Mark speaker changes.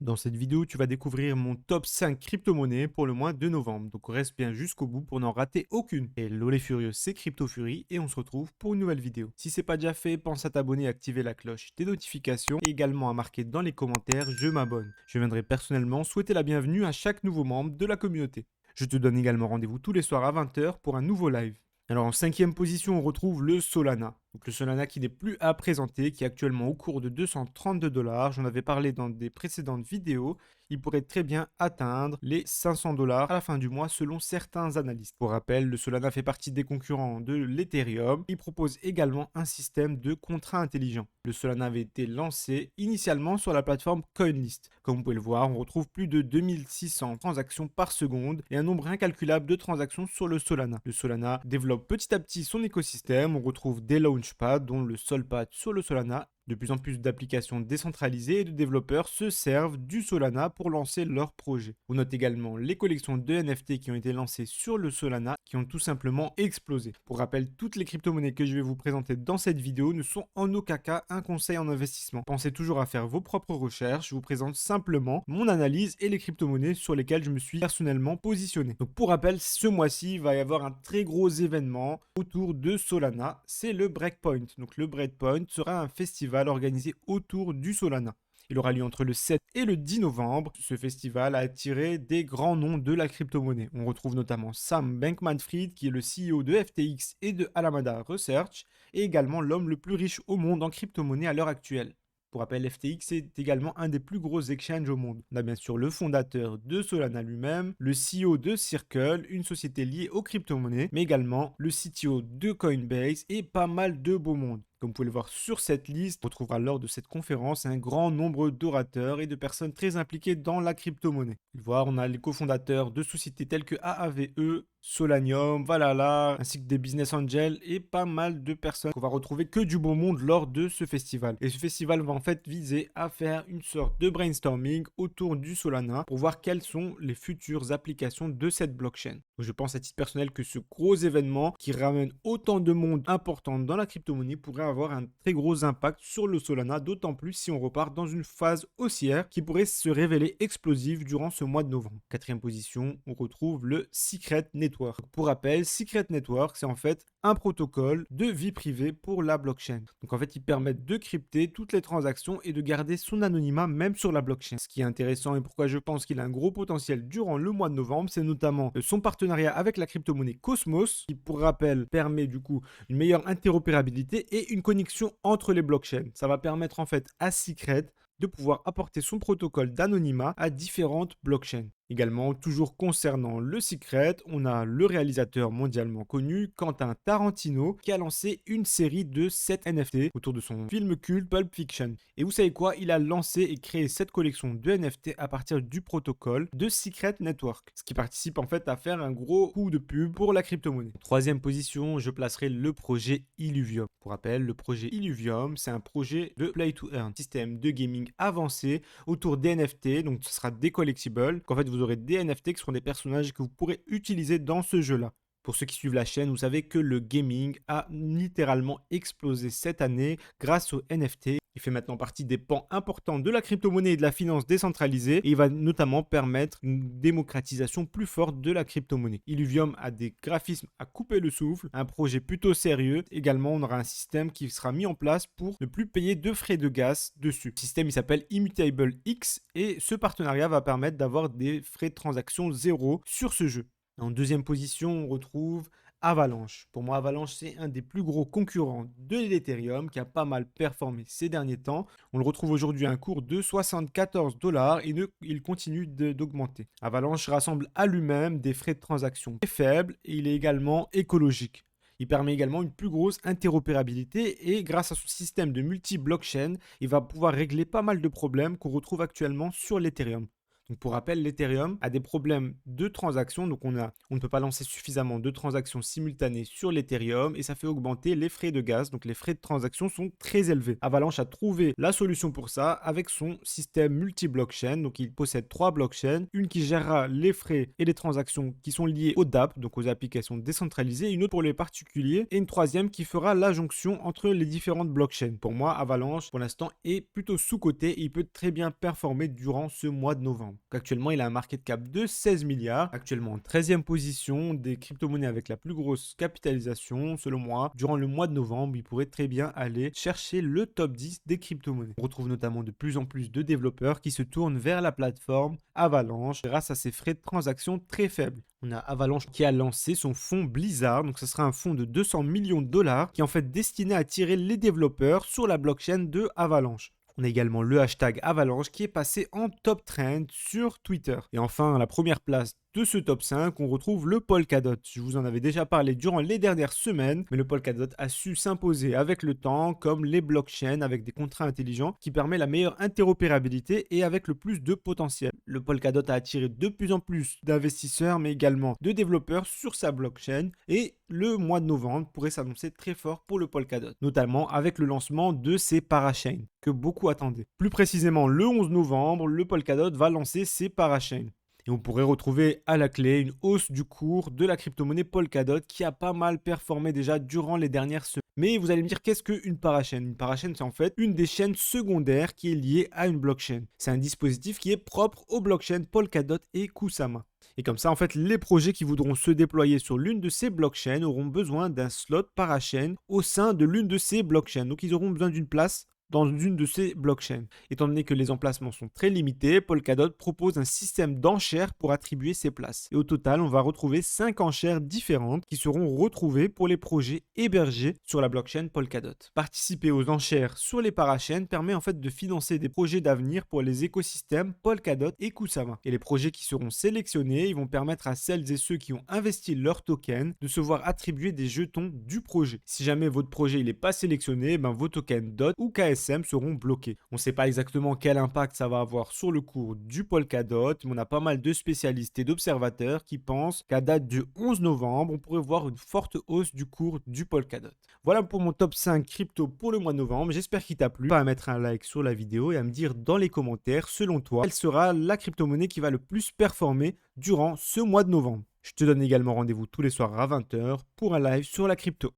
Speaker 1: Dans cette vidéo, tu vas découvrir mon top 5 crypto-monnaies pour le mois de novembre. Donc reste bien jusqu'au bout pour n'en rater aucune. Hello les furieux, c'est Crypto Fury et on se retrouve pour une nouvelle vidéo. Si c'est pas déjà fait, pense à t'abonner et activer la cloche des notifications et également à marquer dans les commentaires je m'abonne. Je viendrai personnellement souhaiter la bienvenue à chaque nouveau membre de la communauté. Je te donne également rendez-vous tous les soirs à 20 h pour un nouveau live. Alors en cinquième position, on retrouve le Solana. Donc le Solana qui n'est plus à présenter, qui est actuellement au cours de 232 dollars. J'en avais parlé dans des précédentes vidéos. Il pourrait très bien atteindre les 500 dollars à la fin du mois selon certains analystes. Pour rappel, le Solana fait partie des concurrents de l'Ethereum. Il propose également un système de contrats intelligents. Le Solana avait été lancé initialement sur la plateforme CoinList. Comme vous pouvez le voir, on retrouve plus de 2600 transactions par seconde et un nombre incalculable de transactions sur le Solana. Le Solana développe petit à petit son écosystème. On retrouve des launchpads, dont le Solpad sur le Solana. De plus en plus d'applications décentralisées et de développeurs se servent du Solana pour lancer leurs projets. On note également les collections de NFT qui ont été lancées sur le Solana qui ont tout simplement explosé. Pour rappel, toutes les crypto-monnaies que je vais vous présenter dans cette vidéo ne sont en aucun cas un conseil en investissement. Pensez toujours à faire vos propres recherches. Je vous présente simplement mon analyse et les crypto-monnaies sur lesquelles je me suis personnellement positionné. Donc pour rappel, ce mois-ci, il va y avoir un très gros événement autour de Solana. C'est le Breakpoint. Donc le Breakpoint sera un festival organisé autour du Solana. Il aura lieu entre le 7 et le 10 novembre. Ce festival a attiré des grands noms de la crypto-monnaie. On retrouve notamment Sam Bankman-Fried, qui est le CEO de FTX et de Alameda Research, et également l'homme le plus riche au monde en crypto-monnaie à l'heure actuelle. Pour rappel, FTX est également un des plus gros exchanges au monde. On a bien sûr le fondateur de Solana lui-même, le CEO de Circle, une société liée aux crypto-monnaies, mais également le CTO de Coinbase et pas mal de beau monde. Comme vous pouvez le voir sur cette liste, on retrouvera lors de cette conférence un grand nombre d'orateurs et de personnes très impliquées dans la crypto-monnaie. Vous pouvez voir, on a les cofondateurs de sociétés telles que AAVE, Solanium, Valhalla, ainsi que des business angels et pas mal de personnes qu'on va retrouver que du beau monde lors de ce festival. Et ce festival va en fait viser à faire une sorte de brainstorming autour du Solana pour voir quelles sont les futures applications de cette blockchain. Donc je pense à titre personnel que ce gros événement qui ramène autant de monde important dans la crypto-monnaie pourrait avoir un très gros impact sur le Solana, d'autant plus si on repart dans une phase haussière qui pourrait se révéler explosive durant ce mois de novembre. Quatrième position, on retrouve le Secret Network. Pour rappel, Secret Network, c'est en fait un protocole de vie privée pour la blockchain. Donc en fait, ils permettent de crypter toutes les transactions et de garder son anonymat même sur la blockchain. Ce qui est intéressant et pourquoi je pense qu'il a un gros potentiel durant le mois de novembre, c'est notamment son partenariat avec la crypto-monnaie Cosmos, qui pour rappel permet du coup une meilleure interopérabilité et une connexion entre les blockchains. Ça va permettre en fait à Secret de pouvoir apporter son protocole d'anonymat à différentes blockchains. Également, toujours concernant le Secret, on a le réalisateur mondialement connu, Quentin Tarantino, qui a lancé une série de 7 NFT autour de son film culte Pulp Fiction. Et vous savez quoi? Il a lancé et créé cette collection de NFT à partir du protocole de Secret Network, ce qui participe en fait à faire un gros coup de pub pour la crypto-monnaie. Troisième position, je placerai le projet Illuvium. Pour rappel, le projet Illuvium, c'est un projet de Play to Earn, système de gaming avancé autour des NFT, donc ce sera des collectibles, qu'en fait vous aurez des NFT qui seront des personnages que vous pourrez utiliser dans ce jeu-là. Pour ceux qui suivent la chaîne, vous savez que le gaming a littéralement explosé cette année grâce aux NFT. Il fait maintenant partie des pans importants de la crypto-monnaie et de la finance décentralisée et il va notamment permettre une démocratisation plus forte de la crypto-monnaie. Illuvium a des graphismes à couper le souffle, un projet plutôt sérieux. Également, on aura un système qui sera mis en place pour ne plus payer de frais de gaz dessus. Le système il s'appelle Immutable X et ce partenariat va permettre d'avoir des frais de transaction zéro sur ce jeu. En deuxième position, on retrouve Avalanche. Pour moi, Avalanche, c'est un des plus gros concurrents de l'Ethereum qui a pas mal performé ces derniers temps. On le retrouve aujourd'hui à un cours de 74 dollars et il continue d'augmenter. Avalanche rassemble à lui-même des frais de transaction très faibles et il est également écologique. Il permet également une plus grosse interopérabilité et grâce à son système de multi-blockchain, il va pouvoir régler pas mal de problèmes qu'on retrouve actuellement sur l'Ethereum. Donc pour rappel, l'Ethereum a des problèmes de transactions, donc on ne peut pas lancer suffisamment de transactions simultanées sur l'Ethereum et ça fait augmenter les frais de gaz, donc les frais de transaction sont très élevés. Avalanche a trouvé la solution pour ça avec son système multi-blockchain, donc il possède 3 blockchains, une qui gérera les frais et les transactions qui sont liées aux dApp, donc aux applications décentralisées, une autre pour les particuliers et une troisième qui fera la jonction entre les différentes blockchains. Pour moi, Avalanche, pour l'instant, est plutôt sous-coté et il peut très bien performer durant ce mois de novembre. Donc actuellement, il a un market cap de 16 milliards, actuellement en 13e position des crypto-monnaies avec la plus grosse capitalisation. Selon moi, durant le mois de novembre, il pourrait très bien aller chercher le top 10 des crypto-monnaies. On retrouve notamment de plus en plus de développeurs qui se tournent vers la plateforme Avalanche grâce à ses frais de transaction très faibles. On a Avalanche qui a lancé son fonds Blizzard, donc ce sera un fonds de 200 millions de dollars qui est en fait destiné à attirer les développeurs sur la blockchain de Avalanche. On a également le hashtag Avalanche qui est passé en top trend sur Twitter. Et enfin, à la première place de ce top 5, on retrouve le Polkadot. Je vous en avais déjà parlé durant les dernières semaines, mais le Polkadot a su s'imposer avec le temps comme les blockchains avec des contrats intelligents qui permet la meilleure interopérabilité et avec le plus de potentiel. Le Polkadot a attiré de plus en plus d'investisseurs, mais également de développeurs sur sa blockchain et le mois de novembre pourrait s'annoncer très fort pour le Polkadot, notamment avec le lancement de ses parachains que beaucoup attendaient. Plus précisément, le 11 novembre, le Polkadot va lancer ses parachains. Et on pourrait retrouver à la clé une hausse du cours de la crypto-monnaie Polkadot qui a pas mal performé déjà durant les dernières semaines. Mais vous allez me dire, qu'est-ce qu'une parachain? Une parachain, c'est en fait une des chaînes secondaires qui est liée à une blockchain. C'est un dispositif qui est propre aux blockchains Polkadot et Kusama. Et comme ça, en fait, les projets qui voudront se déployer sur l'une de ces blockchains auront besoin d'un slot parachain au sein de l'une de ces blockchains. Donc, ils auront besoin d'une place dans une de ces blockchains. Étant donné que les emplacements sont très limités, Polkadot propose un système d'enchères pour attribuer ces places. Et au total, on va retrouver 5 enchères différentes qui seront retrouvées pour les projets hébergés sur la blockchain Polkadot. Participer aux enchères sur les parachains permet en fait de financer des projets d'avenir pour les écosystèmes Polkadot et Kusama. Et les projets qui seront sélectionnés, ils vont permettre à celles et ceux qui ont investi leur token de se voir attribuer des jetons du projet. Si jamais votre projet n'est pas sélectionné, vos tokens DOT ou KS seront bloqués. On ne sait pas exactement quel impact ça va avoir sur le cours du Polkadot, mais on a pas mal de spécialistes et d'observateurs qui pensent qu'à date du 11 novembre, on pourrait voir une forte hausse du cours du Polkadot. Voilà pour mon top 5 crypto pour le mois de novembre. J'espère qu'il t'a plu. Pas à mettre un like sur la vidéo et à me dire dans les commentaires, selon toi, quelle sera la crypto-monnaie qui va le plus performer durant ce mois de novembre. Je te donne également rendez-vous tous les soirs à 20 h pour un live sur la crypto.